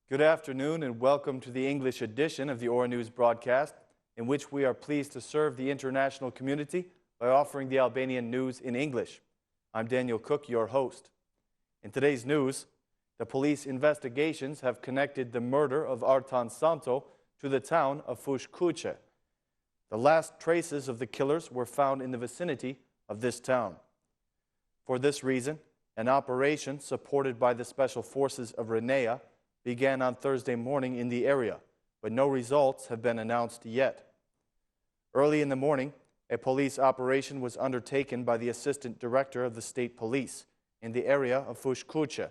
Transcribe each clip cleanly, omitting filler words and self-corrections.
Good afternoon and welcome to the English edition of the Ora News broadcast, in which we are pleased to serve the international community by offering the Albanian news in English. I'm Daniel Cook, your host. In today's news, the police investigations have connected the murder of Artan Santo to the town of Fush Kuche. The last traces of the killers were found in the vicinity of this town. For this reason, an operation supported by the Special Forces of Renea began on Thursday morning in the area, but no results have been announced yet. Early in the morning, a police operation was undertaken by the Assistant Director of the State Police in the area of Fush Kuche,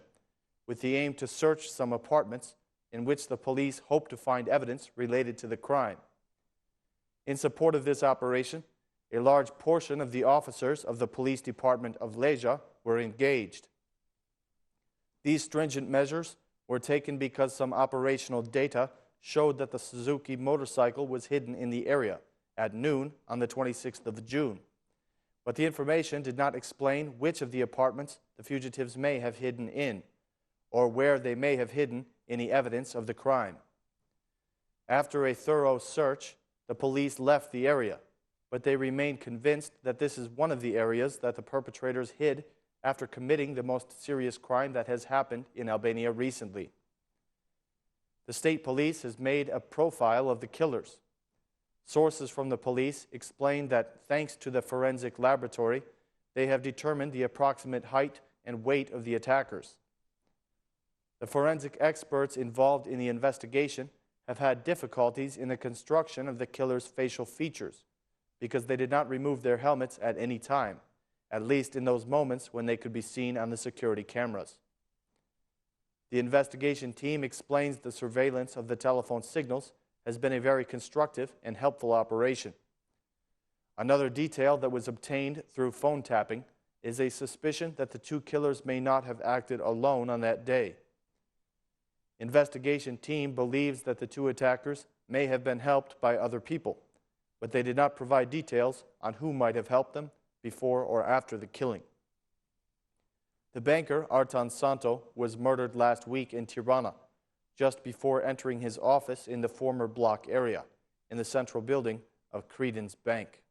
with the aim to search some apartments in which the police hoped to find evidence related to the crime. In support of this operation, a large portion of the officers of the police department of Leja were engaged. These stringent measures were taken because some operational data showed that the Suzuki motorcycle was hidden in the area at noon on the 26th of June. But the information did not explain which of the apartments the fugitives may have hidden in, or where they may have hidden any evidence of the crime. After a thorough search, the police left the area, but they remained convinced that this is one of the areas that the perpetrators hid after committing the most serious crime that has happened in Albania recently. The state police has made a profile of the killers. Sources from the police explain that thanks to the forensic laboratory, they have determined the approximate height and weight of the attackers. The forensic experts involved in the investigation have had difficulties in the construction of the killers' facial features because they did not remove their helmets at any time, at least in those moments when they could be seen on the security cameras. The investigation team explains the surveillance of the telephone signals has been a very constructive and helpful operation. Another detail that was obtained through phone tapping is a suspicion that the two killers may not have acted alone on that day. Investigation team believes that the two attackers may have been helped by other people, but they did not provide details on who might have helped them before or after the killing. The banker, Artan Santo, was murdered last week in Tirana, just before entering his office in the former block area, in the central building of Credence Bank.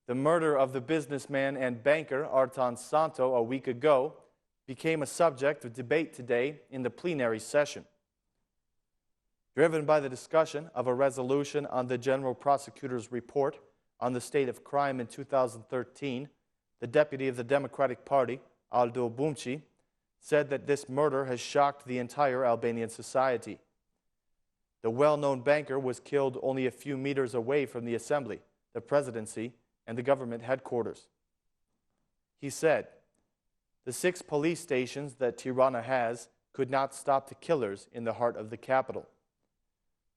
The murder of the businessman and banker Artan Santo a week ago became a subject of debate today in the plenary session. Driven by the discussion of a resolution on the General Prosecutor's report on the state of crime in 2013, the deputy of the Democratic Party, Aldo Bumci, said that this murder has shocked the entire Albanian society. The well-known banker was killed only a few meters away from the assembly, the presidency, and the government headquarters. He said, "The 6 police stations that Tirana has could not stop the killers in the heart of the capital.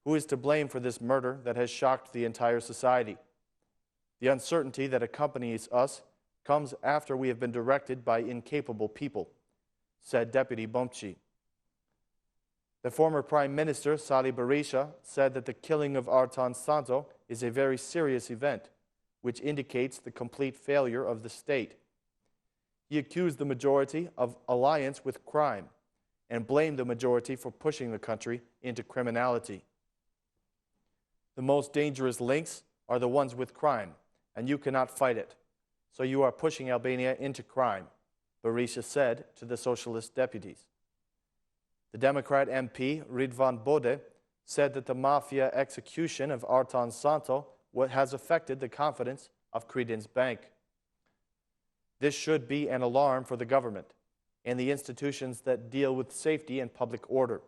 Who is to blame for this murder that has shocked the entire society? The uncertainty that accompanies us comes after we have been directed by incapable people," said Deputy Bumci. The former Prime Minister, Sali Berisha, said that the killing of Artan Santo is a very serious event, which indicates the complete failure of the state. He accused the majority of alliance with crime and blamed the majority for pushing the country into criminality. "The most dangerous links are the ones with crime, and you cannot fight it. So you are pushing Albania into crime," Berisha said to the socialist deputies. The Democrat MP, Ridvan Bode, said that the mafia execution of Artan Santo has affected the confidence of Credence Bank. This should be an alarm for the government and the institutions that deal with safety and public order.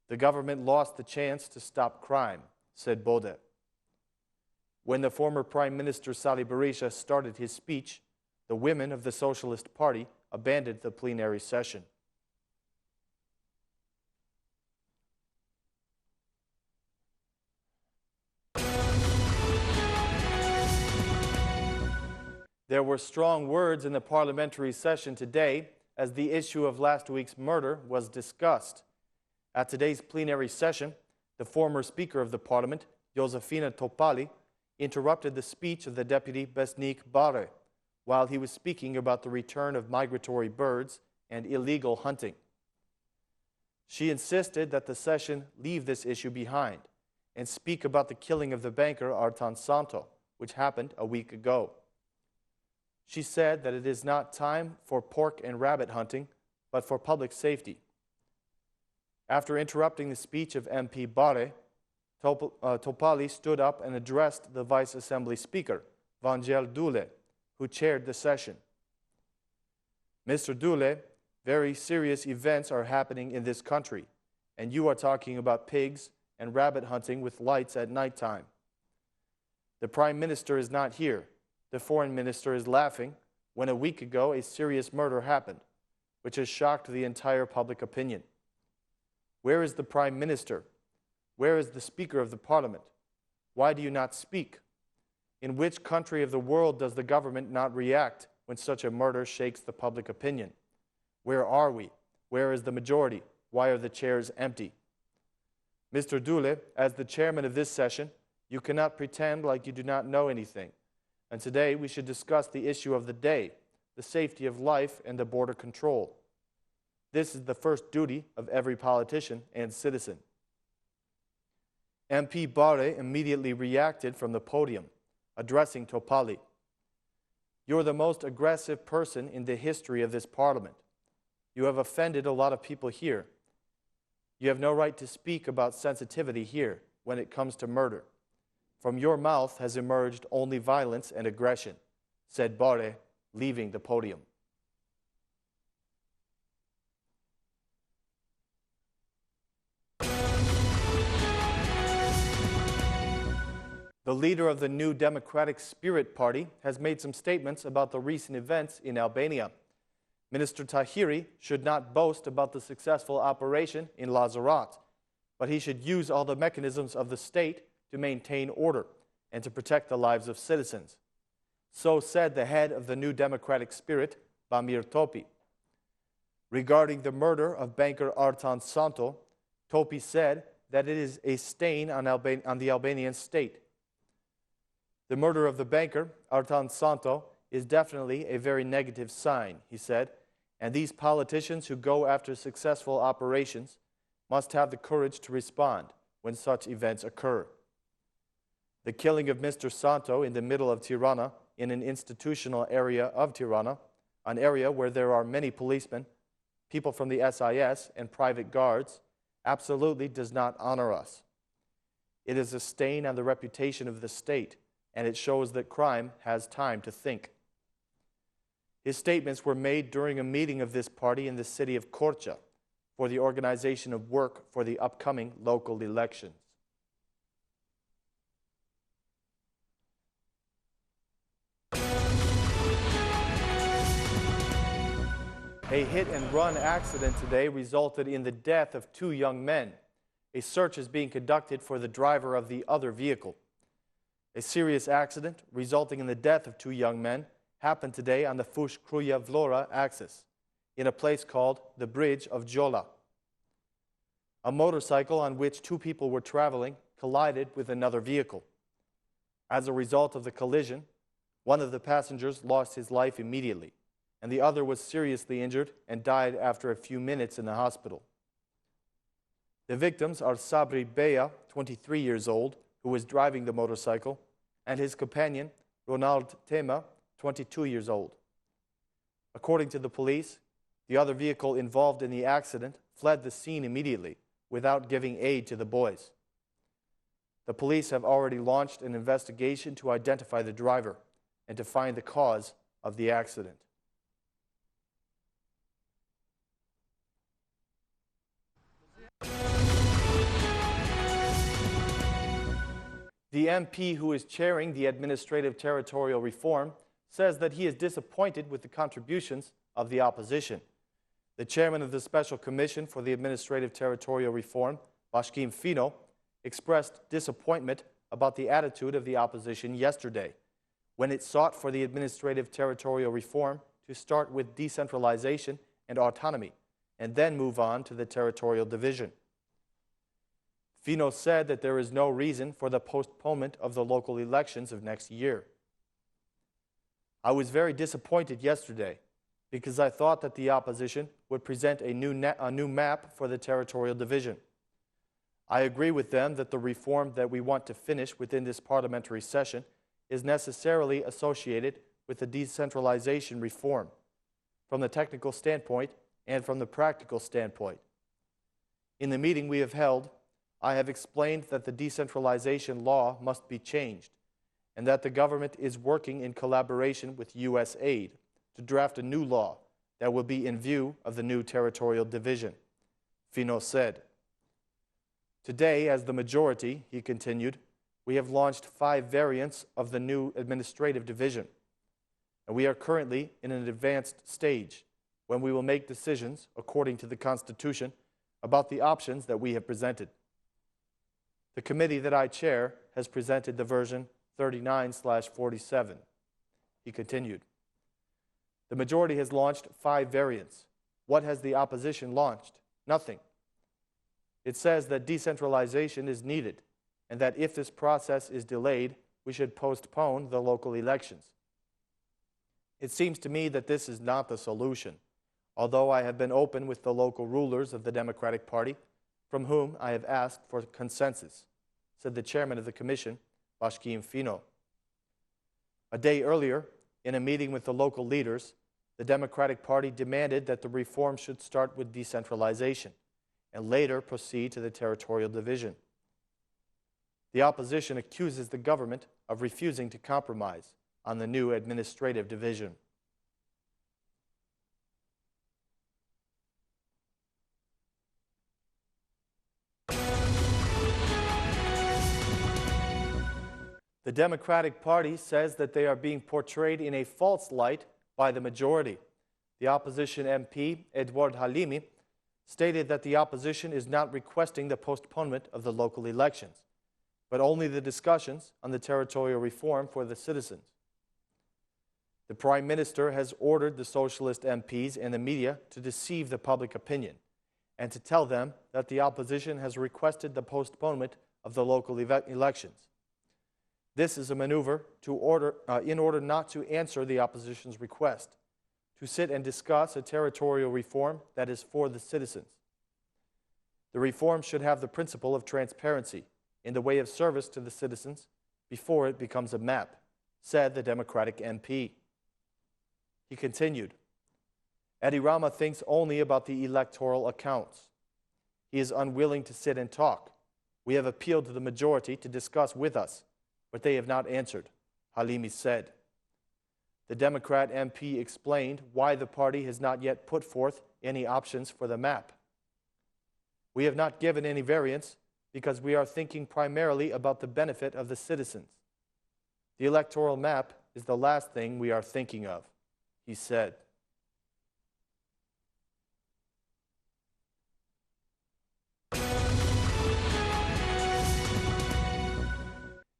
The government lost the chance to stop crime, said Bode. When the former Prime Minister Sali Berisha started his speech, the women of the Socialist Party abandoned the plenary session. There were strong words in the parliamentary session today as the issue of last week's murder was discussed. At today's plenary session, the former Speaker of the Parliament, Josefina Topali, interrupted the speech of the Deputy Besnik Bare while he was speaking about the return of migratory birds and illegal hunting. She insisted that the session leave this issue behind and speak about the killing of the banker Artan Santo, which happened a week ago. She said that it is not time for pork and rabbit hunting, but for public safety. After interrupting the speech of MP Bare, Topalli stood up and addressed the Vice Assembly Speaker, Vangel Dule, who chaired the session. Mr. Dule, very serious events are happening in this country, and you are talking about pigs and rabbit hunting with lights at nighttime. The Prime Minister is not here. The Foreign Minister is laughing when a week ago a serious murder happened, which has shocked the entire public opinion. Where is the Prime Minister? Where is the Speaker of the Parliament? Why do you not speak? In which country of the world does the government not react when such a murder shakes the public opinion? Where are we? Where is the majority? Why are the chairs empty? Mr. Dule, as the chairman of this session, you cannot pretend like you do not know anything. And today we should discuss the issue of the day, the safety of life and the border control. This is the first duty of every politician and citizen. MP Bare immediately reacted from the podium, addressing Topalli. You're the most aggressive person in the history of this parliament. You have offended a lot of people here. You have no right to speak about sensitivity here when it comes to murder. From your mouth has emerged only violence and aggression, said Bare, leaving the podium. The leader of the New Democratic Spirit Party has made some statements about the recent events in Albania. Minister Tahiri should not boast about the successful operation in Lazarat, but he should use all the mechanisms of the state to maintain order and to protect the lives of citizens. So said the head of the New Democratic Spirit, Bamir Topi. Regarding the murder of banker Artan Santo, Topi said that it is a stain on the Albanian state. The murder of the banker, Artan Santo, is definitely a very negative sign, he said, and these politicians who go after successful operations must have the courage to respond when such events occur. The killing of Mr. Santo in the middle of Tirana, in an institutional area of Tirana, an area where there are many policemen, people from the SIS, and private guards, absolutely does not honor us. It is a stain on the reputation of the state, and it shows that crime has time to think. His statements were made during a meeting of this party in the city of Korça for the organization of work for the upcoming local elections. A hit-and-run accident today resulted in the death of 2 young men. A search is being conducted for the driver of the other vehicle. A serious accident resulting in the death of 2 young men happened today on the Fushkruja-Vlora axis in a place called the Bridge of Gjolla. A motorcycle on which 2 people were traveling collided with another vehicle. As a result of the collision, one of the passengers lost his life immediately, and the other was seriously injured and died after a few minutes in the hospital. The victims are Sabri Beya, 23 years old, who was driving the motorcycle, and his companion, Ronald Tema, 22 years old. According to the police, the other vehicle involved in the accident fled the scene immediately without giving aid to the boys. The police have already launched an investigation to identify the driver and to find the cause of the accident. The MP who is chairing the Administrative Territorial Reform says that he is disappointed with the contributions of the opposition. The chairman of the Special Commission for the Administrative Territorial Reform, Bashkim Fino, expressed disappointment about the attitude of the opposition yesterday, when it sought for the Administrative Territorial Reform to start with decentralization and autonomy, and then move on to the territorial division. Fino said that there is no reason for the postponement of the local elections of next year. I was very disappointed yesterday because I thought that the opposition would present a new map for the territorial division. I agree with them that the reform that we want to finish within this parliamentary session is necessarily associated with the decentralization reform, from the technical standpoint and from the practical standpoint. In the meeting we have held, I have explained that the decentralization law must be changed and that the government is working in collaboration with U.S. aid to draft a new law that will be in view of the new territorial division, Fino said. Today, as the majority, he continued, we have launched 5 variants of the new administrative division, and we are currently in an advanced stage when we will make decisions according to the Constitution about the options that we have presented. The committee that I chair has presented the version 39/47. He continued. The majority has launched 5 variants. What has the opposition launched? Nothing. It says that decentralization is needed and that if this process is delayed, we should postpone the local elections. It seems to me that this is not the solution, although I have been open with the local rulers of the Democratic Party, from whom I have asked for consensus, said the chairman of the commission, Bashkim Fino. A day earlier, in a meeting with the local leaders, the Democratic Party demanded that the reform should start with decentralization and later proceed to the territorial division. The opposition accuses the government of refusing to compromise on the new administrative division. The Democratic Party says that they are being portrayed in a false light by the majority. The opposition MP, Edward Halimi, stated that the opposition is not requesting the postponement of the local elections, but only the discussions on the territorial reform for the citizens. The Prime Minister has ordered the Socialist MPs and the media to deceive the public opinion and to tell them that the opposition has requested the postponement of the local elections. This is a maneuver in order not to answer the opposition's request, to sit and discuss a territorial reform that is for the citizens. The reform should have the principle of transparency in the way of service to the citizens before it becomes a map, said the Democratic MP. He continued, Edi Rama thinks only about the electoral accounts. He is unwilling to sit and talk. We have appealed to the majority to discuss with us, but they have not answered, Halimi said. The Democrat MP explained why the party has not yet put forth any options for the map. We have not given any variants because we are thinking primarily about the benefit of the citizens. The electoral map is the last thing we are thinking of, he said.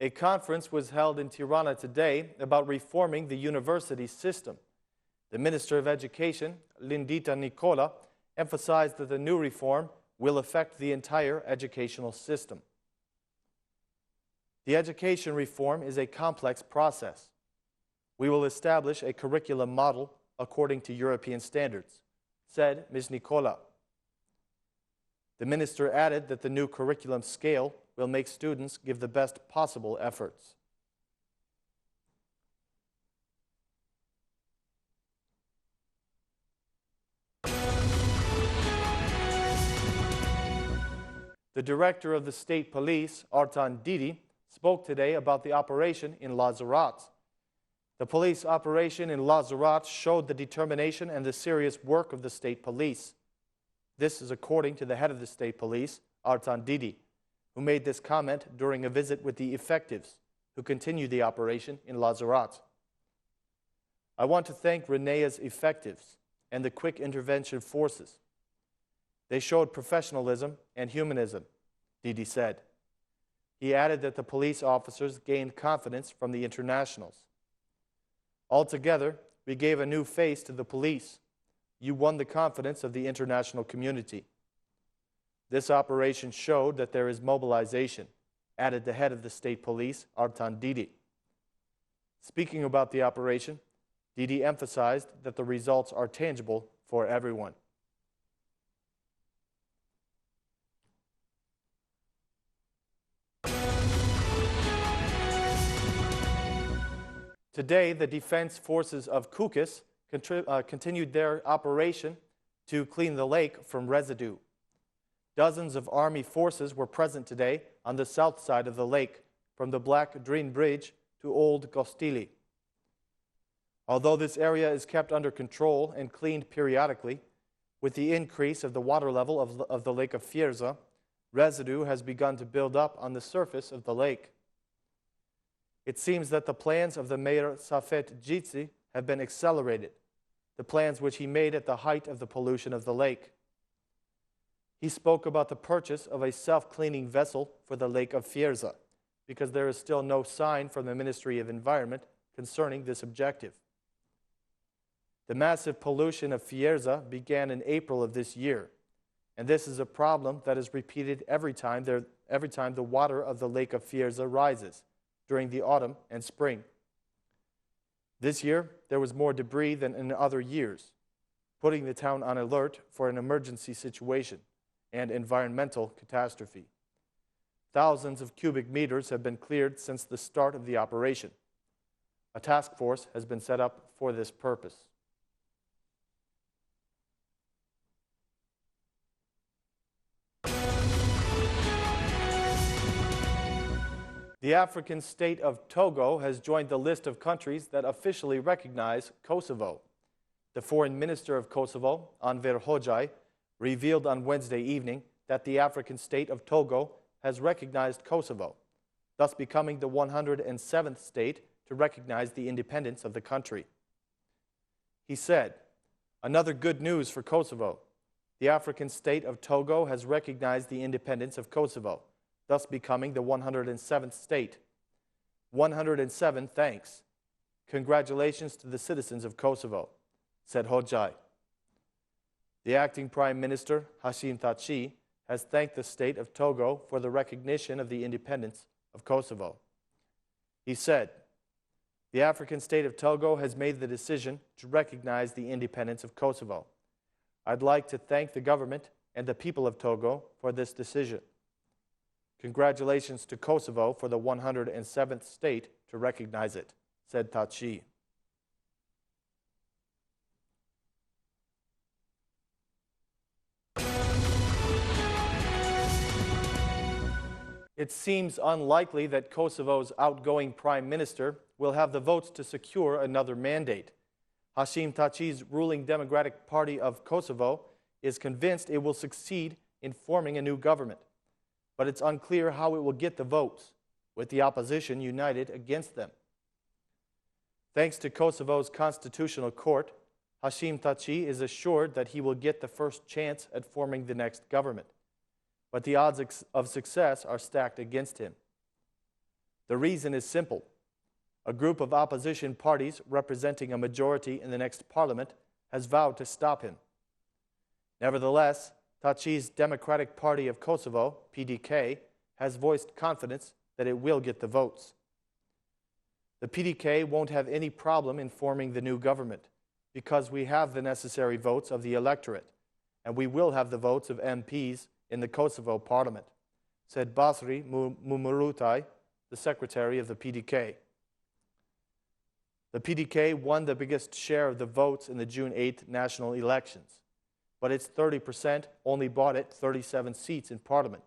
A conference was held in Tirana today about reforming the university system. The Minister of Education, Lindita Nicola, emphasized that the new reform will affect the entire educational system. The education reform is a complex process. We will establish a curriculum model according to European standards, said Ms. Nicola. The minister added that the new curriculum scale will make students give the best possible efforts. The director of the state police, Artan Didi, spoke today about the operation in Lazarat. The police operation in Lazarat showed the determination and the serious work of the state police. This is according to the head of the state police, Artan Didi, who made this comment during a visit with the effectives who continue the operation in Lazarat. I want to thank Renea's effectives and the quick intervention forces. They showed professionalism and humanism, Didi said. He added that the police officers gained confidence from the internationals. Altogether, we gave a new face to the police. You won the confidence of the international community. This operation showed that there is mobilization, added the head of the state police, Artan Didi. Speaking about the operation, Didi emphasized that the results are tangible for everyone. Today, the defense forces of Kukis continued their operation to clean the lake from residue. Dozens of army forces were present today on the south side of the lake, from the Black Drin Bridge to Old Gostili. Although this area is kept under control and cleaned periodically, with the increase of the water level of the Lake of Fierza, residue has begun to build up on the surface of the lake. It seems that the plans of the mayor Safet Jitsi have been accelerated, the plans which he made at the height of the pollution of the lake. He spoke about the purchase of a self-cleaning vessel for the Lake of Fierza, because there is still no sign from the Ministry of Environment concerning this objective. The massive pollution of Fierza began in April of this year, and this is a problem that is repeated every time the water of the Lake of Fierza rises, during the autumn and spring. This year, there was more debris than in other years, putting the town on alert for an emergency situation and environmental catastrophe. Thousands of cubic meters have been cleared since the start of the operation. A task force has been set up for this purpose. The African state of Togo has joined the list of countries that officially recognize Kosovo. The foreign minister of Kosovo, Anver Hoxha, revealed on Wednesday evening that the African state of Togo has recognized Kosovo, thus becoming the 107th state to recognize the independence of the country. He said, "Another good news for Kosovo. The African state of Togo has recognized the independence of Kosovo, thus becoming the 107th state. 107 thanks. Congratulations to the citizens of Kosovo," said Hoxha. The acting Prime Minister, Hashim Thaçi, has thanked the state of Togo for the recognition of the independence of Kosovo. He said, "The African state of Togo has made the decision to recognize the independence of Kosovo. I'd like to thank the government and the people of Togo for this decision. Congratulations to Kosovo for the 107th state to recognize it," said Thaçi. It seems unlikely that Kosovo's outgoing prime minister will have the votes to secure another mandate. Hashim Thaçi's ruling Democratic Party of Kosovo is convinced it will succeed in forming a new government, but it's unclear how it will get the votes, with the opposition united against them. Thanks to Kosovo's constitutional court, Hashim Thaçi is assured that he will get the first chance at forming the next government, but the odds of success are stacked against him. The reason is simple. A group of opposition parties representing a majority in the next parliament has vowed to stop him. Nevertheless, Thaçi's Democratic Party of Kosovo, PDK, has voiced confidence that it will get the votes. The PDK won't have any problem in forming the new government because we have the necessary votes of the electorate, and we will have the votes of MPs in the Kosovo parliament, said Basri Mumurutai, the secretary of the PDK. The PDK won the biggest share of the votes in the June 8th national elections, but its 30% only bought it 37 seats in parliament.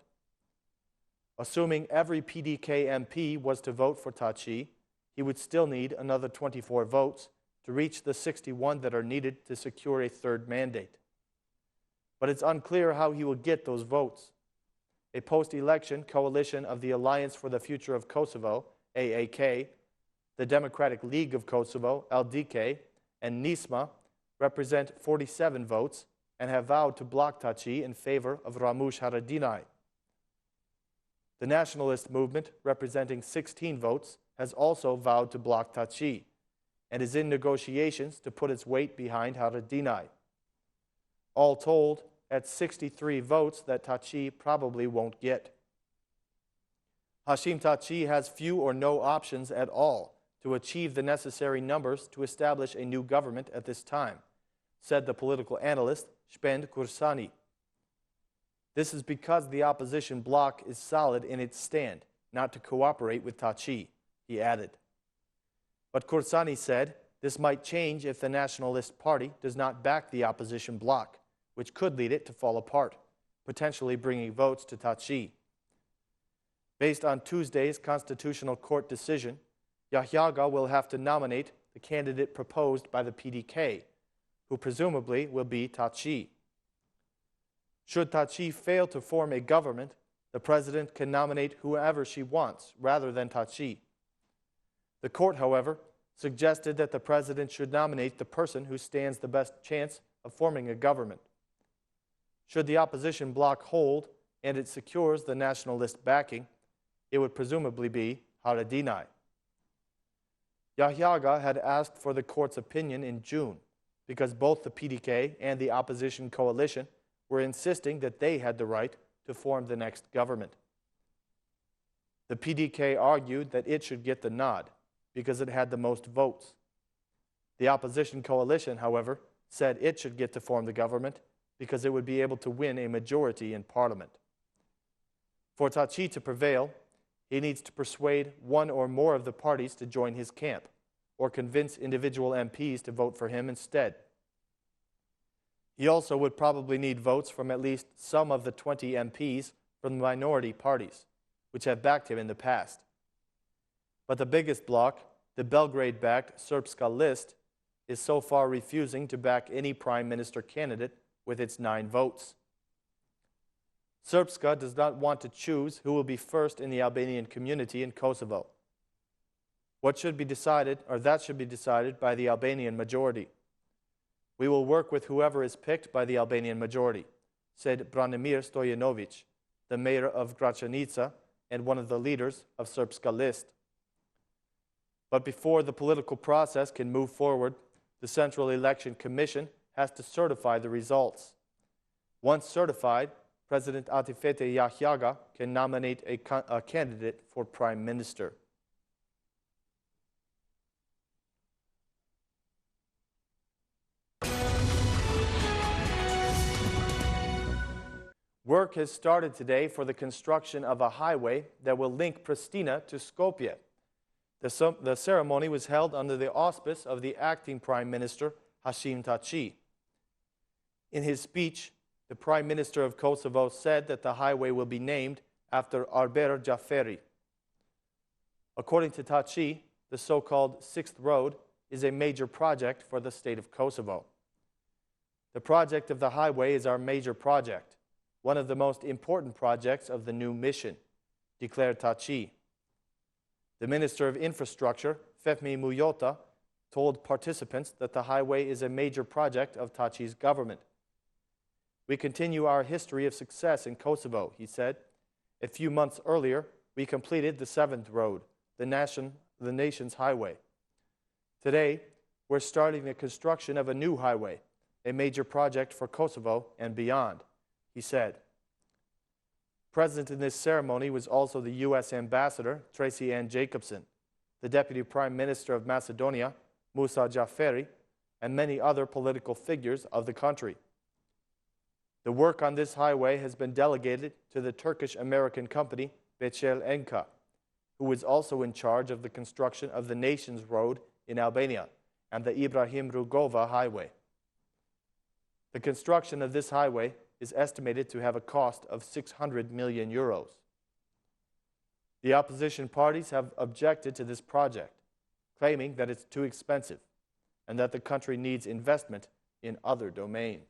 Assuming every PDK MP was to vote for Thaçi, he would still need another 24 votes to reach the 61 that are needed to secure a third mandate. But it's unclear how he will get those votes. A post-election coalition of the Alliance for the Future of Kosovo, AAK, the Democratic League of Kosovo, LDK, and NISMA represent 47 votes and have vowed to block Thaçi in favor of Ramush Haradinaj. The nationalist movement, representing 16 votes, has also vowed to block Thaçi and is in negotiations to put its weight behind Haradinaj. All told, at 63 votes that Taci probably won't get. Hashim Taci has few or no options at all to achieve the necessary numbers to establish a new government at this time, said the political analyst Shpend Kursani. This is because the opposition bloc is solid in its stand not to cooperate with Taci, he added. But Kursani said this might change if the Nationalist Party does not back the opposition bloc, which could lead it to fall apart, potentially bringing votes to Taci. Based on Tuesday's Constitutional Court decision, Yahyaga will have to nominate the candidate proposed by the PDK, who presumably will be Taci. Should Taci fail to form a government, the president can nominate whoever she wants rather than Taci. The court, however, suggested that the president should nominate the person who stands the best chance of forming a government. Should the opposition bloc hold and it secures the nationalist backing, it would presumably be Haradinaj. Yahyaga had asked for the court's opinion in June because both the PDK and the opposition coalition were insisting that they had the right to form the next government. The PDK argued that it should get the nod because it had the most votes. The opposition coalition, however, said it should get to form the government because it would be able to win a majority in parliament. For Taci to prevail, he needs to persuade one or more of the parties to join his camp or convince individual MPs to vote for him instead. He also would probably need votes from at least some of the 20 MPs from the minority parties, which have backed him in the past. But the biggest bloc, the Belgrade-backed Srpska List, is so far refusing to back any prime minister candidate with its 9 votes. Srpska does not want to choose who will be first in the Albanian community in Kosovo. That should be decided by the Albanian majority. We will work with whoever is picked by the Albanian majority, said Branimir Stojanovic, the mayor of Gračanica and one of the leaders of Srpska List. But before the political process can move forward, the Central Election Commission has to certify the results. Once certified, President Atifete Yahyaga can nominate a candidate for prime minister. Work has started today for the construction of a highway that will link Pristina to Skopje. The ceremony was held under the auspice of the acting Prime Minister, Hashim Taci. In his speech, the Prime Minister of Kosovo said that the highway will be named after Arber Jaferi. According to Taci, the so-called Sixth Road is a major project for the state of Kosovo. The project of the highway is our major project, one of the most important projects of the new mission, declared Taci. The Minister of Infrastructure, Fehmi Mujota, told participants that the highway is a major project of Taci's government. We continue our history of success in Kosovo, he said. A few months earlier, we completed the Seventh Road, the nation's highway. Today, we're starting the construction of a new highway, a major project for Kosovo and beyond, he said. Present in this ceremony was also the U.S. Ambassador, Tracy Ann Jacobson, the Deputy Prime Minister of Macedonia, Musa Jaferi, and many other political figures of the country. The work on this highway has been delegated to the Turkish-American company Becel Enka, who is also in charge of the construction of the Nations Road in Albania and the Ibrahim Rugova Highway. The construction of this highway is estimated to have a cost of 600 million euros. The opposition parties have objected to this project, claiming that it's too expensive and that the country needs investment in other domains.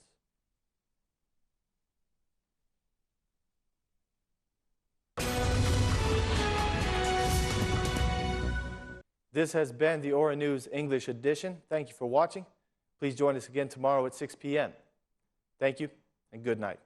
This has been the Ora News English edition. Thank you for watching. Please join us again tomorrow at 6 p.m. Thank you and good night.